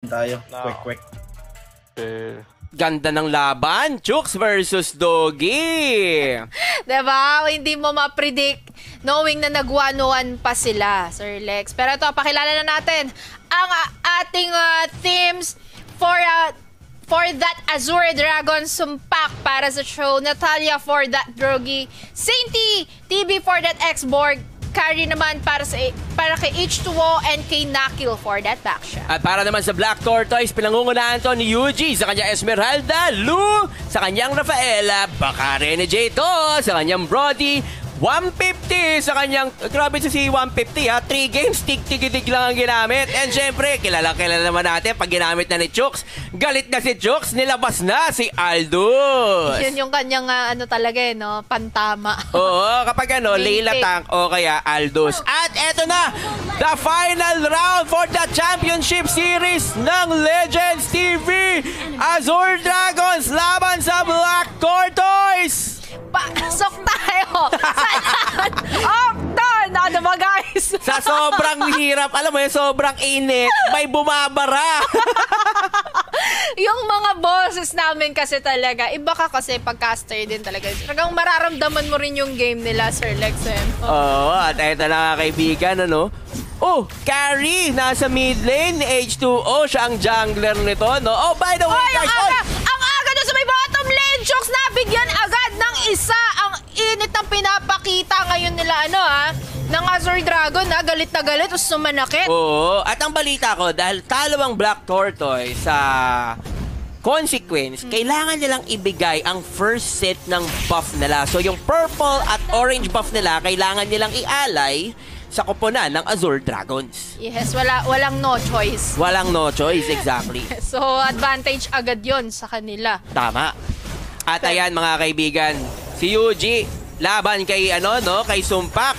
tayo. Quick. Ganda ng laban, Chooks versus Doggy. Diba? Hindi mo ma-predict knowing na nag-1-1 pa sila, Sir Lex. Pero ito, pakilala na natin ang ating teams for that Azure Dragon Sumpak para sa show. Natalia for that Drogi. Sainty TB for that X-Borg. Carry naman para kay H2O and kay Nakil for that backshot. At para naman sa Black Tortoise, pinangungunahan to ni Yuji sa kanyang Esmeralda, Lu sa kanyang Rafaela, baka Renegade to sa kanyang Brody, 150 sa kanyang, grabe si 150 ha, 3 games, tig-tig lang ang ginamit. And syempre, kilala naman natin pag ginamit na ni Chooks, galit na si Chooks, nilabas na si Aldous. Yun yung kanyang talaga no, pantama. Oo, kapag Layla Tank o kaya Aldous. At eto na, the final round for the championship series ng Legends TV. Azure Dragons laban sa Black Tortoise. Pasok tayo sa Octon! Ano ba guys? Sa sobrang hirap, alam mo yung sobrang init, may bumabara. Yung mga bosses namin kasi talaga, iba ka kasi pag-caster din talaga. Talagang mararamdaman mo rin yung game nila, Sir Lexen. Oo, at eto na nga kaibigan, Oh, Carrie, nasa mid lane, H2O, siya ang jungler nito, no? Oh, by the way, guys, ang aga doon sa may bottom lane, Chooks, nabigyan agad ng isa. Ang init ng pinapakita ngayon nila, ng Azure Dragon, galit na galit, sumanakit. Oo, at ang balita ko, dahil talo ang Black Tortoise sa consequence, kailangan nilang ibigay ang first set ng buff nila. So, yung purple at orange buff nila, kailangan nilang ialay sa koponan ng Azure Dragons. Yes, walang no choice. Walang no choice, exactly. So, advantage agad yon sa kanila. Tama. At ayan mga kaibigan, si Yuji, laban kay kay Sumpak.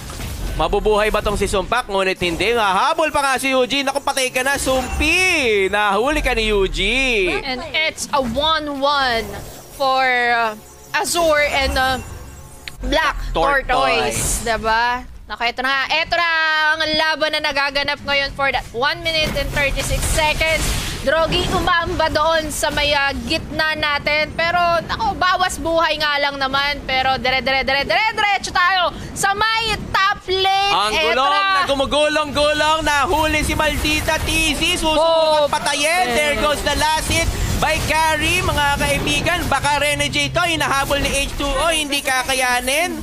Mabubuhay ba tong si Sumpak? Ngunit hindi. Habol pa nga si Yuji. Naku, patay ka na, Sumpi. Nahuli ka ni Yuji. And it's a 1-1 for Azure and Black Tortoise. Diba? Ito na ang laban na nagaganap ngayon for that 1 minute and 36 seconds. Drogi umamba doon sa may gitna natin. Pero, bawas buhay nga lang naman. Pero, diretso tayo sa may top lane. Ang gulong na gumugulong-gulong. Nahuli si Maldita TZ. Susubukan patayin. There goes the last hit by Carrie, mga kaibigan. Baka Renegade to. Hinahabol ni H2O. Hindi kakayanin.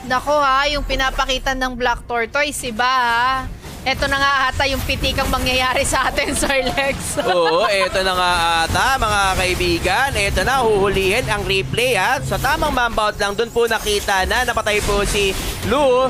Nako yung pinapakita ng Black Tortoise, iba Ito na nga ata yung pitikang mangyayari sa atin, Sir Lex. Oo, ito na nga ata, mga kaibigan. Ito na, huhulihin ang replay Sa tamang mambout lang, dun po nakita na napatay po si Lu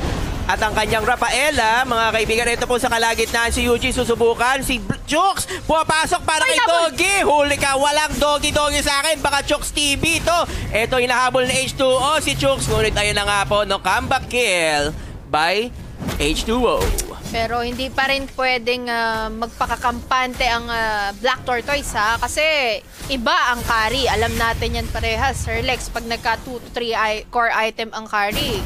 at ang kanyang Rafaela. Mga kaibigan, ito po sa kalagitnaan si Yuji susubukan. Si Chooks, pumapasok para kay Doggy. Huli ka, walang Doggy sa akin. Baka Chooks TV ito. Ito hinahabol ni H2O si Chooks. Ngunit ayun na nga po, comeback kill by H2O. Pero hindi pa rin pwedeng magpakakampante ang Black Tortoise kasi iba ang carry. Alam natin yan parehas, Sir Lex. Pag nagka 2 to 3 core item ang carry,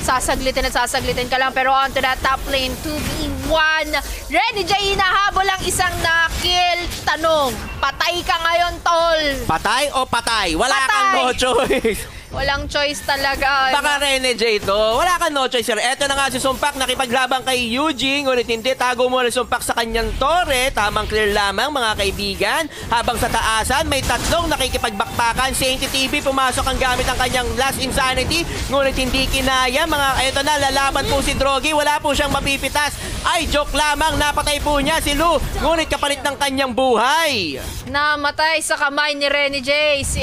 sasaglitin ka lang. Pero onto that top lane, 2v1. Ready Jay, hinahabol ang isang Nakil. Tanong, patay ka ngayon, tol? Patay o patay? Wala kang no choice. Walang choice talaga. Baka Renegade to. Wala kang no choice, sir. Eto na nga si Sumpak, nakipaglaban kay Yuji. Ngunit hindi, tago mo na Sumpak sa kanyang tore. Tamang clear lamang, mga kaibigan. Habang sa taasan, may tatlong nakikipagbakbakan. Sainty TV, pumasok ang gamit ang kanyang last insanity. Ngunit hindi kinaya. Eto na, lalaban po si Drogi. Wala po siyang mapipitas. Ay, joke lamang. Napatay po niya si Lu. Ngunit kapalit ng kanyang buhay. Namatay sa kamay ni Renegade. Si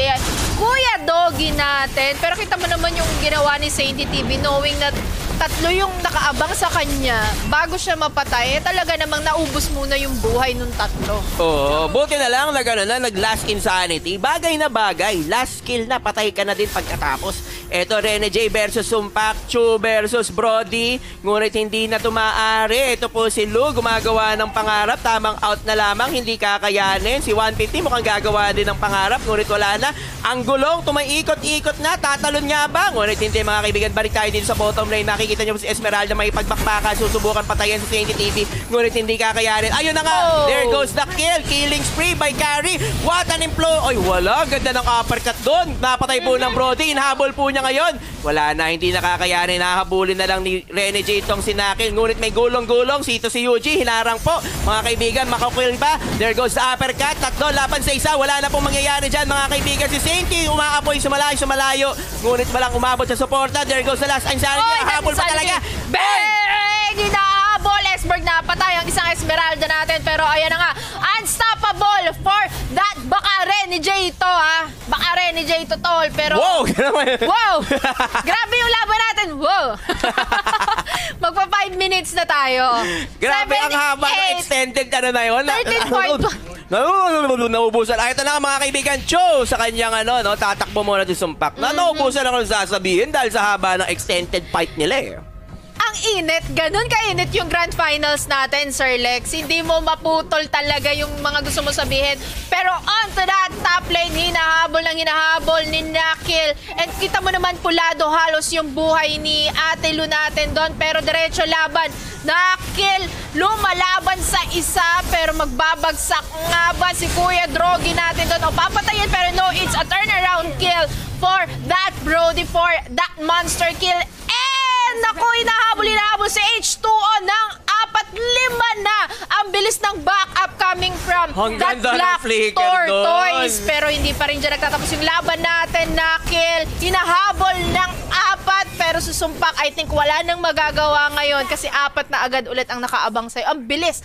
Kuya Doggy natin. Pero kita mo naman yung ginawa ni Sainty TV, knowing na tatlo yung nakaabang sa kanya bago siya mapatay. Talaga namang naubos muna yung buhay nung tatlo. Oo, buti na lang na gano'n na nag-last insanity. Bagay na bagay. Last kill na, patay ka na din pagkatapos. Ito, Rene J versus Sumpak, Chu versus Brody. Ngunit hindi na tumaari. Ito po si Lu, gumagawa ng pangarap. Tamang out na lamang, hindi kakayanin. Si 150 mukhang gagawa din ng pangarap. Ngunit wala na. Ang gulong, tumaikot-ikot na. Tatalon nga ba? Ngunit hindi, mga kaibigan. Balik tayo dito sa bottom lane. Nakikita niyo po si Esmeralda may pagbakbakan. Susubukan patayin sa 20 TV. Ngunit hindi kakayanin. Ayun na nga. Oh. There goes the kill. Killing spree by Carrie. What an implo. Ay, wala. Ganda ng uppercut doon. Napatay po ng Brody. Inhabol po niya ngayon. Wala na. Hindi nakakayanin. Nahabulin na lang ni Rene J itong sinakil. Ngunit may gulong-gulong. Sito si Yuji. Hinarang po. Mga kaibigan, makakwil ba? There goes the uppercut. Tatlo laban sa isa. Wala na pong mangyayari dyan, mga kaibigan. Si Sainty umaapoy sumalayo. Ngunit walang umabot sa suporta. There goes the last Insanity. Habol pa talaga. Bang! Hinahabol. Esberg na patay ang isang Esmeralda natin. Pero ayan na nga. Unstoppable for that. Baka Rene J ito, ha? Baka Rene J ito, tol. Pero... Wow! Wow! Grabe yung laban natin. Wow! Magpa 5 minutes na tayo. Grabe ang haba ng extended ano na yun. 13.5. Naubusan. Ay, ito na nga, mga kaibigan. Cho sa kanyang tatakbo muna si Sumpak. Naubusan ako sasabihin dahil sa haba ng extended fight nila eh. Ang init, ganun kainit yung grand finals natin, Sir Lex. Hindi mo maputol talaga yung mga gusto mo sabihin. Pero on to that top lane, hinahabol ni Nakil. And kita mo naman pulado halos yung buhay ni Ate Lu natin doon. Pero diretso laban. Nakil, lumalaban sa isa pero magbabagsak nga ba si Kuya Drogi natin doon. O papatayin pero no, it's a turnaround kill for that Brody, for that monster kill. Naku, hinahabol si H2O ng 4-5 na. Ang bilis ng backup coming from that Black Tortoise. Pero hindi pa rin dyan nagtatapos yung laban natin, Nakil. Hinahabol ng 4, pero susumpak, I think wala nang magagawa ngayon kasi 4 na agad ulit ang nakaabang sa'yo. Ang bilis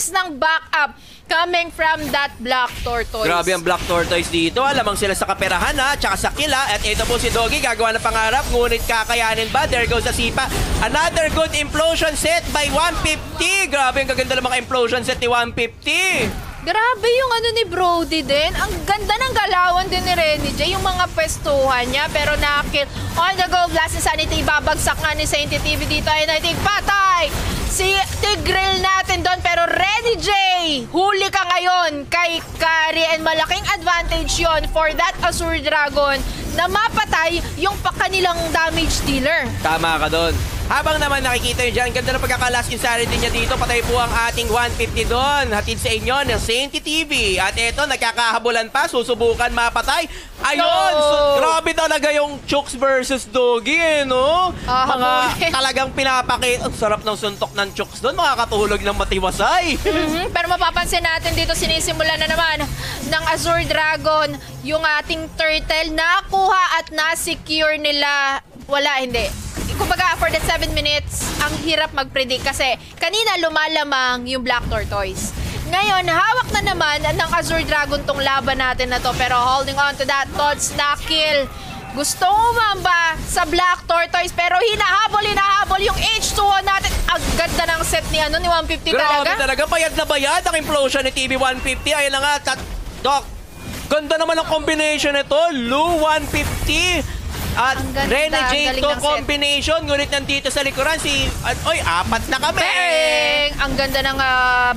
ng backup coming from that Black Tortoise. Grabe ang Black Tortoise dito. Alamang sila sa kaperahan ha, tsaka sa kila. At ito po si Doggy, gagawa ng pangarap. Ngunit kakayanin ba? There goes the Sipa. Another good implosion set by 150. Grabe ang gaganda ng mga implosion set ni 150. Grabe yung ni Brody din. Ang ganda ng galawan din ni Rene J. Yung mga pwestuhan niya. Pero Nakil on the go. Blast Insanity. Babagsak nga ni Sainty TV dito. Ay nating patay. Si Tigril natin doon. Pero Rene J, huli ka ngayon kay Kari. And malaking advantage yon for that Azure Dragon na mapatay yung kanilang damage dealer. Tama ka doon. Habang naman nakikita nyo dyan, ganda ng pagkakalas insanity niya dito. Patay po ang ating 150 doon. Hatid sa inyo ng Sainty TV. At eto, nagkakahabulan pa. Susubukan mapatay. Ayun! No! So, grabe talaga yung Chooks versus Doggy, no? Mga talagang pinapakita. Ang sarap ng suntok ng Chooks doon. Makakatulog ng matiwasay. Pero mapapansin natin dito, sinisimula na naman ng Azure Dragon yung ating turtle. Nakuha at na-secure nila. Wala, hindi. Kumbaga, for the 7 minutes, ang hirap mag-predict kasi kanina lumalamang yung Black Tortoise. Ngayon, hawak na naman ng Azure Dragon tong laban natin na to. Pero holding on to that, Tots Nakil. Gusto umamba sa Black Tortoise pero hinahabol yung H2O natin. Ang ganda ng set ni 150 talaga. Grabe talaga. Bayad na bayad ang implosion ni TV 150. Ayun na nga, Doc. Ganda naman ang combination nito. Lu 150. At Rene J to combination, ngunit nandito sa likuran si... Oy, 4 na kami! Bang! Ang ganda ng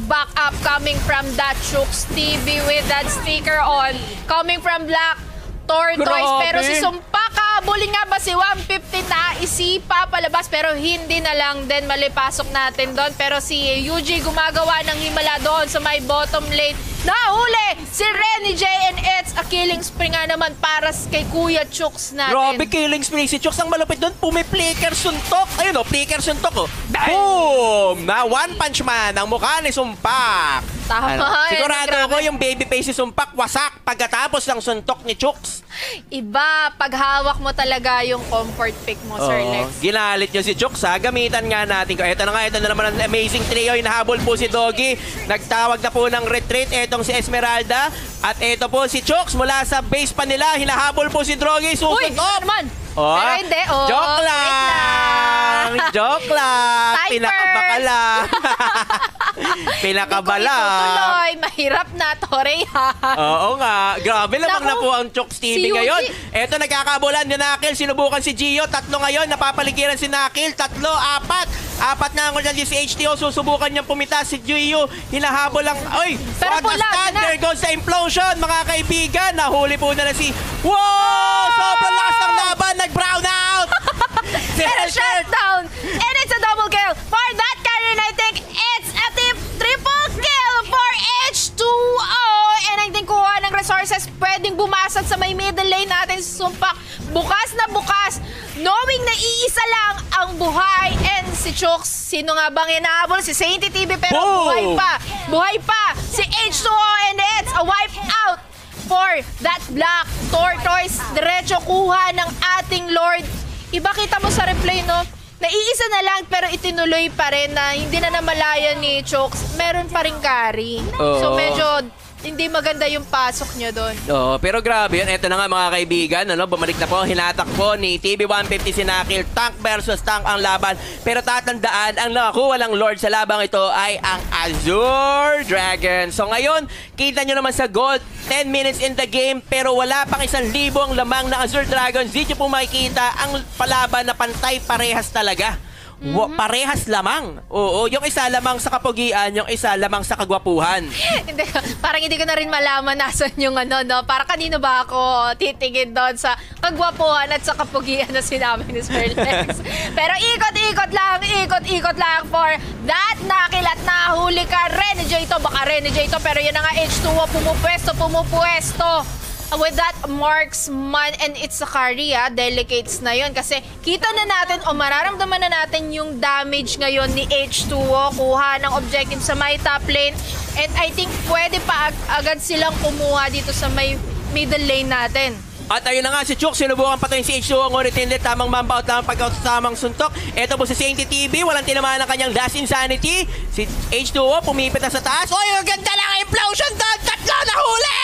backup coming from that Chooks TV with that sticker on. Coming from Black Tortoise. Grabe. Pero si Sumpak, habulin nga ba si 150 na isipa palabas pero hindi na lang din malipasok natin doon. Pero si Yuji gumagawa ng himala doon sa may bottom lane. Nahuli si Rene J and it's a killing spree nga naman para kay Kuya Chooks natin. Grabe, killing spree. Si Chooks ang malupit doon. Pumiplicker suntok. Ayun o, flicker suntok o. Boom! Na one punch man ang mukha ni Sumpak. Tama. Sigurado ko yung baby face si Sumpak wasak pagkatapos ng suntok ni Chooks. Iba, paghawak mo talaga yung comfort pick mo, Sir Lex. Ginalit nyo si Chooks ha. Gamitan nga natin ko. Ito na naman ang amazing trio. Hinahabol po si Doggy. Nagtawag na po ng retreat. Etong si Esmeralda. At ito po si Chooks mula sa base pa nila. Hinahabol po si Drogi. Uy, naman! Oh, Pero hindi, joke wait lang! Joke lang! Typer! Pinakaba ka lang! Pinakaba Hindi ko lang! itutuloy. Mahirap na, Tore. Oo nga. Grabe lamang Naku, na po ang Chooks TV si Yuji. ngayon. Eto, nagkakabulan ni Nakil. Sinubukan si Gio. 3 ngayon. Napapaligiran si Nakil. 3, 4 na ang dyan si HTO. Susubukan niyang pumita si Gio. Hinahabol lang. Oy! Pero Wag pula, na stand. yun na. There goes the implosion, mga kaibigan. Nahuli po na si... Wow! Sobrang lakas ng laban. Nag-brown out! Pero shutdown! And it's a double kill for that Karen. I think it's a triple kill for H2O. And I think kuha ng resources pwedeng bumasag sa may middle lane natin si Sumpak. Bukas na bukas, knowing na iisa lang ang buhay. And si Chooks, sino nga bang inaabol? Si Saint TV, pero Boom! buhay pa. Buhay pa si H2O, and it's a wipe out for that Black Tortoise. Diretso kuha ng ating Lord. Iba kita mo sa replay, no? Naiisa na lang pero itinuloy pa rin na hindi na namalayan ni Chooks. Meron pa rin carry. Oo. So medyo hindi maganda yung pasok nyo doon. Oh, pero grabe yun. Ito na nga mga kaibigan, ano, bumalik na po, hinatak po ni TB150 si Nakil. Tank versus tank ang laban. Pero tatandaan, ang nakakuha ng Lord sa labang ito ay ang Azure Dragon. So ngayon, kita nyo naman sa gold, 10 minutes in the game, pero wala pang 1,000 ang lamang ng Azure Dragons. Dito po makikita ang palaban na pantay parehas talaga. Parehas lamang. Oo, yung isa lamang sa kapugian, yung isa lamang sa kagwapuhan. Hindi, parang hindi ko na rin malaman nasan yung ano, no? Para kanino ba ako titingin doon sa kagwapuhan at sa kapugian na sinabi ni Sir Lex. Pero ikot-ikot lang for that Nakil at nahuli ka. Renegato, baka Renegato, pero yun na nga H2O, pumupuesto. With that, marksman, and it's a carry, delicates na yun. Kasi kita na natin, o mararamdaman na natin yung damage ngayon ni H2O. Kuha ng objective sa may top lane. And I think pwede pa agad silang kumuha dito sa may middle lane natin. At ayun na nga si Chooks, sinubukan patayin si H2O, ngunit hindi tamang mambaut lang pagkasamang suntok. Ito po si Saint TV, walang tinamaan ng kanyang last insanity. Si H2O pumipit na sa taas. Oy, ang ganda lang implosion doon! 3 na huli!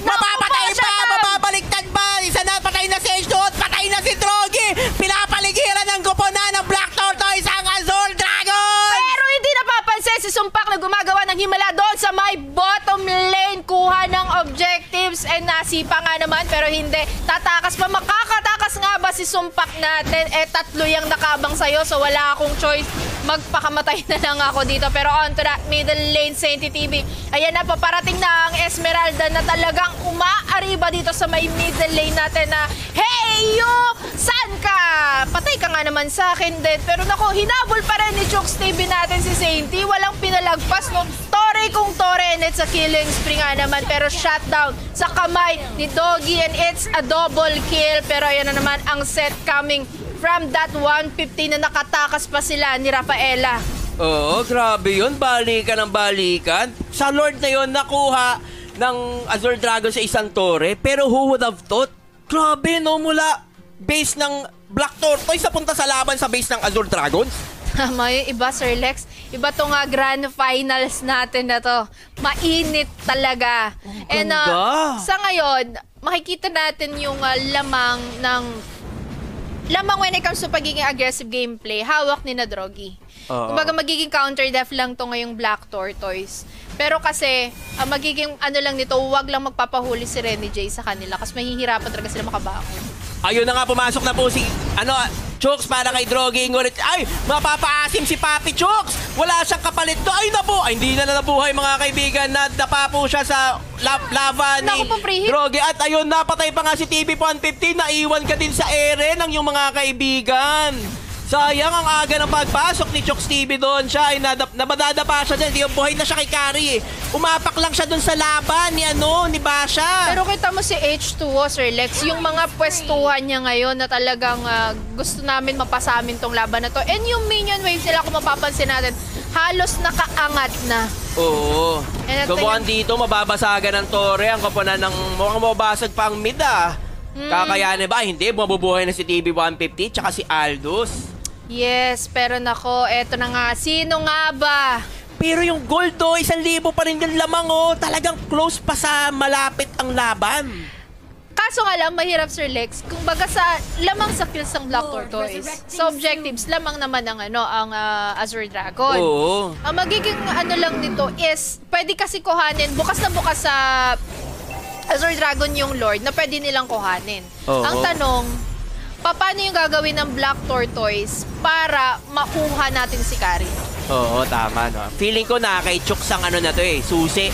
Mapapatay pa! Mapapaliktad pa! Isa na, patay na si H2O at patay na si Drogi! Pinapaligiran ng kuponan ng Black Tortoise ang Azure Dragon! Pero hindi napapansin si Sumpak na gumagawa ng himala doon sa may bottom lane. Kuha ng objectives and nasipa nga naman pero hindi. Tatakas pa. Makakatakas nga ba si Sumpak natin? 3 yung nakabang sa'yo so wala akong choice. Magpakamatay na lang ako dito. Pero on to that middle lane, Saint TV. Ayan na, paparating na ang Esmeralda na talagang umaariba dito sa may middle lane natin na, hey, you! Saan ka? Patay ka nga naman sa akin din. Pero nako, hinabol pa rin ni Chooks TV natin si Saint. Walang pinalagpas, no? Tore kung Tore, and it's a killing spree nga naman. Pero shutdown sa kamay ni Doggy, and it's a double kill. Pero ayan na naman ang set coming from that 150 na nakatakas pa sila ni Rafaela. Oo, grabe yun. Balikan ng balikan. Sa Lord na yun, nakuha ng Azure Dragon sa isang tore. Pero who would have thought? Grabe, no? Mula base ng Black Tortoise napunta sa laban sa base ng Azure Dragons. Tama yung iba, Sir Lex. Iba to nga grand finals natin na to. Mainit talaga. And ganda. sa ngayon, makikita natin yung lamang when it comes to pagiging aggressive gameplay, hawak ni na Drogi. Kumbaga magiging counter def lang to ngayong Black Tortoise. Pero kasi, magiging ano lang nito, wag lang magpapahuli si Rene J sa kanila kasi mahihirapan talaga sila makabangon. Ayun na nga, pumasok na po si Chooks para kay Drogi. Ngunit, ay, mapapaasim si Papi Chooks. Wala siyang kapalit to. Ay, napo. Ay, hindi na nabuhay mga kaibigan. Nadapa po siya sa lava ni Naku po, free hit. Drogi. At ayun, napatay pa nga si TB150. Naiwan ka din sa ere ng iyong mga kaibigan. Sayang ang aga ng pagpasok ni Chooks TV doon. Siya ay nabadadapa siya dyan. Hindi yung buhay na siya kay Kari. Umapak lang siya doon sa laban ni Basha. Pero kita mo si H2O, Sir Lex, yung mga pwestuhan niya ngayon na talagang gusto namin mapasamin tong laban na to. And yung minion waves nila, kung mapapansin natin, halos nakaangat na. Oo. Gabuan dito, mababasagan ng tore. Ang kapunan ng mukhang mababasag pa ang mid Kakayanin ba? Hindi, mabubuhay na si TB150 tsaka si Aldous. Yes, pero nako, eto na nga. Sino nga ba? Pero yung gold 1,000 pa rin yung lamang Talagang close pa sa malapit ang laban. Kaso nga lang, mahirap Sir Lex. Kung baga lamang sa kills ng Black Tortoise. Sa objectives, lamang naman ang Azure Dragon. Oo. Ang magiging lang nito is, pwede kasi kuhanin, bukas na bukas sa Azure Dragon yung Lord na pwede nilang kuhanin. Oo. Ang tanong, paano yung gagawin ng Black Tortoise para makuha natin si Kari? Oo, tama, no? Feeling ko nakaka-chooks ang na to susi.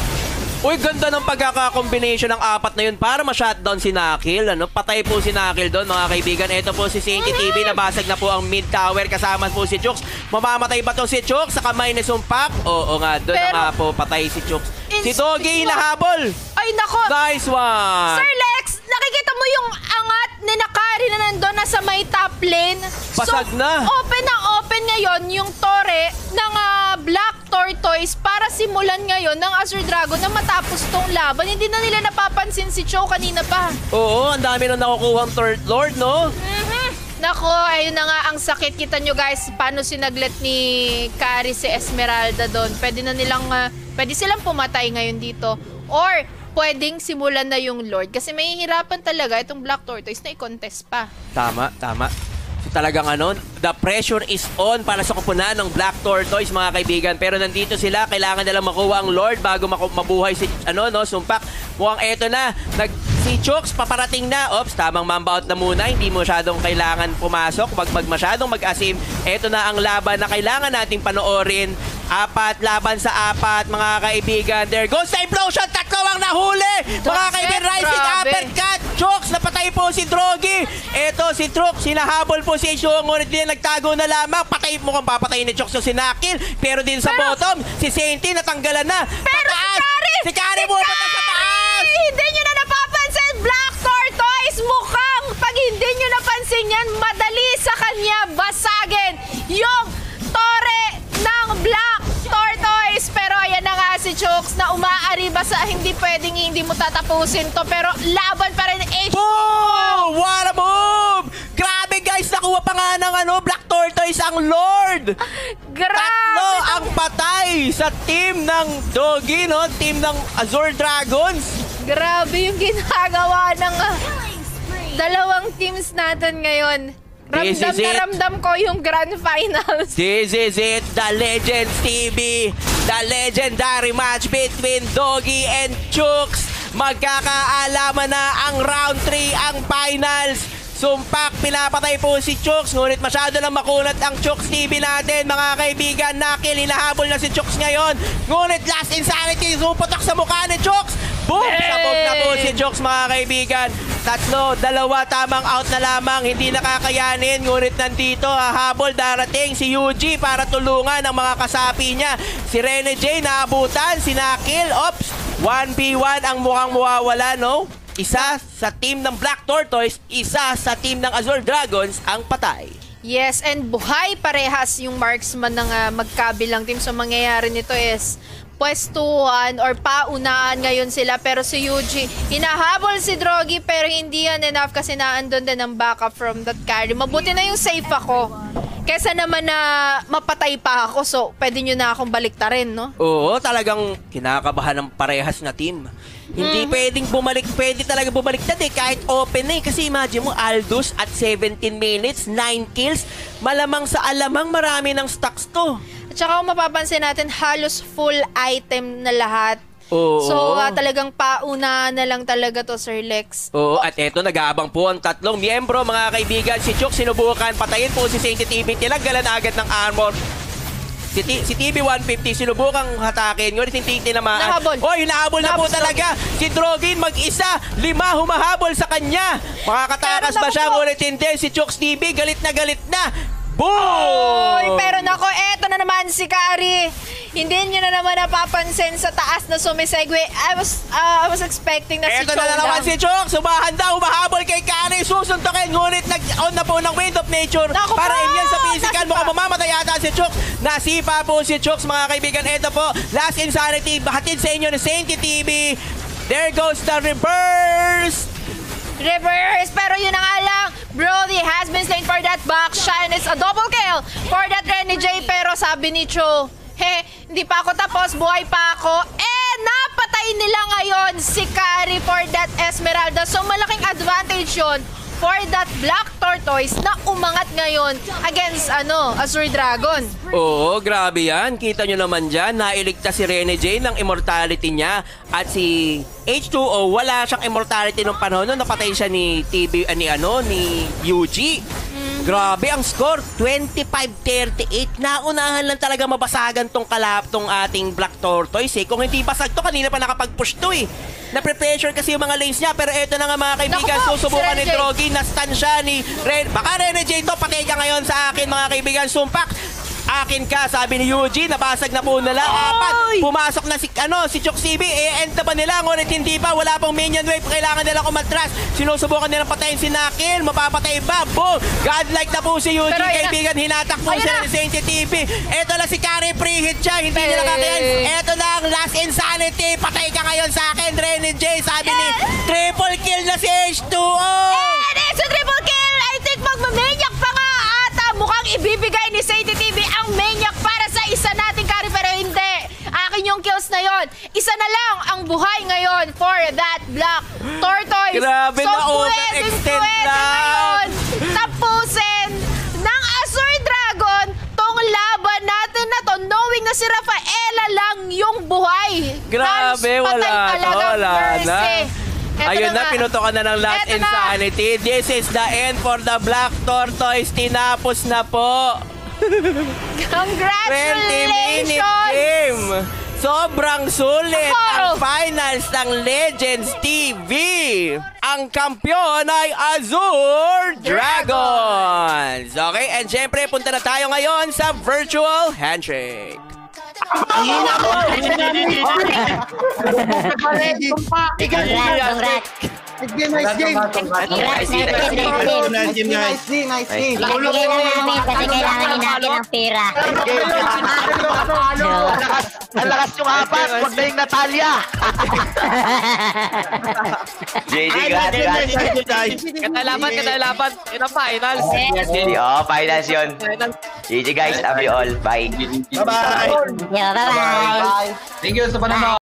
Uy, ganda ng pagkaka-combination ng apat na yun para ma-shutdown si Nakil. Patay po si Nakil doon, mga kaibigan. Ito po si Sainty TV, nabasag na po ang mid tower. Kasama po si Chooks. Mamamatay ba to si Chooks sa kamay ni Sumpak? Oo nga, doon na nga po patay si Chooks. Si Doggy hinahabol. Ay, nako! Nice one! Sir Lex, nakikita mo yung angat ni Nakari na nandun na sa may top lane. Basag na. Open na open ngayon yung tore ng Black Tortoise para simulan ngayon ng Azure Dragon na matapos tong laban. Hindi na nila napapansin si Cho kanina pa. Oo, ang dami nang nakukuha ang third lord, no? Nako, ayun na nga ang sakit. Kita nyo guys, paano sinaglit ni Kari si Esmeralda doon. Pwede silang pumatay ngayon dito. Or, pwedeng simulan na yung Lord. Kasi may hihirapan talaga itong Black Tortoise na i-contest pa. Tama, tama. Talagang the pressure is on para sa kupunan ng Black Tortoise, mga kaibigan. Pero nandito sila, kailangan nilang makuha ang Lord bago mabuhay si Sumpak. Mukhang eto na, si Chooks paparating na. Ops, tamang mamba out na muna. Hindi masyadong kailangan pumasok. Wag masyadong mag-asim. Eto na ang laban na kailangan nating panoorin. 4 laban sa 4, mga kaibigan. There goes the implosion. 3 ang nahuli. Mga kaibigan, rising uppercut. Chooks, napatay po si Drogi. Eto si Chooks, hinahabol po si Isho. Ngunit din nagtago na lamang. Mukhang papatayin ni Chooks yung sinakil. Pero din sa bottom, si Sainty natanggalan na. Pero si Kari mo sa taas. Hindi nyo na napapansin, Black Tortoise. Mukhang pag hindi nyo napansin yan, madali sa kanya basagin yung tore ng Black Tortoise. Pero ayan na nga si Chooks na umaariba sa hindi hindi mo tatapusin to. Pero laban pa rin Boom! What a move! Grabe guys, nakuha pa nga ng Black Tortoise ang Lord! Grabe! 3 ang patay sa team ng Doggy, no? Team ng Azure Dragons. Grabe yung ginagawa ng dalawang teams natin ngayon. Ramdam ko yung grand finals. This is it, the Legends TV, the legendary match between Doggy and Chooks. Magkakaalaman na ang round 3, ang finals. Sumpak, pinapatay po si Chooks, ngunit masyado lang makunat ang Chooks TV natin, mga kaibigan. Nakil, hinahabol na si Chooks ngayon, ngunit last insanity, suputok sa mukha ni Chooks. Boom! Sabog na po si Chooks, mga kaibigan. 3, 2, tamang out na lamang, hindi nakakayanin, ngunit nandito, hahabol, darating si Yuji para tulungan ang mga kasapi niya. Si Rene J, naabutan, si Nakil, ops, 1v1 ang mukhang mawawala, no? Isa sa team ng Black Tortoise, isa sa team ng Azure Dragons ang patay. Yes, and buhay parehas yung marksman ng magkabilang team. So mangyayari nito is pwestuhan or paunahan ngayon sila. Pero si Yuji, hinahabol si Drogi pero hindi yan enough kasi naandun din ang backup from that carry. Mabuti na yung safe ako. Kesa naman na mapatay pa ako, so pwede nyo na akong baliktarin, no? Oo, talagang kinakabahan ng parehas na team. Hindi pwedeng bumalik, pwede talaga bumaliktad kahit open na Kasi imagine mo, Aldous at 17 minutes, 9 kills. Malamang sa alamang marami ng stocks to. At saka kung mapapansin natin, halos full item na lahat. Oo. So, talagang pauna na lang talaga to, Sir Lex. Oo, at eto, nag-aabang po ang 3 miyembro, mga kaibigan. Si Chooks, sinubukan, patayin po si Sainty TV. Tinanggalan agad ng armor. Si TV 150, sinubukang hatakin. Ngunit hindi tinamaan. Nahabol. Hinahabol na po talaga. Si Drogin, mag-isa. 5 humahabol sa kanya. Makakatakas ba siya? Ngunit hindi. Si Chooks TV, galit na galit na. Boom! Oy, pero nako, eto na naman si Kari. Hindi nyo na naman napapansin sa taas na sumisegue. I was expecting na si Eto na naman si Chooks. Humahanda, humahabol kay Kari. Susuntokin. Ngunit nag-on na po ng Wind of Nature. Naku Para po! yan sa physical. Mukhang mamamatay yata si Chooks. Nasipa po si Chooks, mga kaibigan. Eto po, last insanity. Hatid sa inyo ni Sainty TV. There goes the reverse. Pero yun na nga lang, Brody has been slain for that backshine. It's a double kill for that Rene J. Pero sabi ni Cho, hindi pa ako tapos, buhay pa ako. Napatay napatay nila ngayon si Carrie for that Esmeralda. So malaking advantage yun for that Black Tortoise na umangat ngayon against Azure Dragon. Oo, grabe yan. Kita nyo naman dyan, nailigtas si Rene J ng immortality niya. At si H2O, wala siyang immortality nung panahon nun. Napatay siya ni ni Yuji. Grabe ang score, 25-38. Naunahan lang talaga mabasagan tong ating Black Tortoise eh. Kung hindi basag to, kanina pa nakapag-push to eh. Na-pressure kasi yung mga lanes niya. Pero eto na nga mga kaibigan, Naku po, susubukan si ni Rene J. Drogi. Na-stun siya ni Ren. Baka Rene J to, patay ka ngayon sa akin mga kaibigan. Sumpak, akin ka, sabi ni Yuji, nabasag na po nila. Apat, pumasok na si Choxibi, end na ba nila? Ngunit hindi pa, wala pang minion wave, kailangan nila kumatras. Sinusubukan nilang patayin si Nakil, mapapatay ba? Boom! Godlike na po si Yuji, Pero kaibigan, hinatak po sila ni Saint TV. Eto na si Carrie, preheat siya, hindi nila kakayan. Eto na ang last insanity, patay ka ngayon sa akin, Rene J, sabi ni triple kill na si H2O! And it's a triple kill! I think magmamaniac pa nga ata mukhang ibibigay ni Saint TV ang maniac para sa isa nating carry, pero hindi. Akin yung kills na yon. Isa na lang ang buhay ngayon for that Black Tortoise. Grabe so, na overextend na. Ngayon, tapusin ng Azure Dragon tong laban natin na to, knowing na si Rafaela lang yung buhay. Grabe, wala na. Eto Ayun na, pinutokan na ng last Eto na. insanity. This is the end for the Black Tortoise. Tinapos na po. 20-minute Congratulations! game. Sobrang sulit ang Ako! finals ng Legends TV. Ang kampiyon ay Azure Dragons. Okay, and syempre, punta na tayo ngayon sa Virtual Handshake. Congrats. Nice game. Nice game. Ibigay lang namin kasi kailangan din natin ng pera. Ang lakas yung apat, wag na yung Natalia. JD, guys. Katalaban. Yun ang finals. Finals yun. GG guys, love you all. Bye. Bye-bye. Yo, bye-bye. Thank you sa panonood.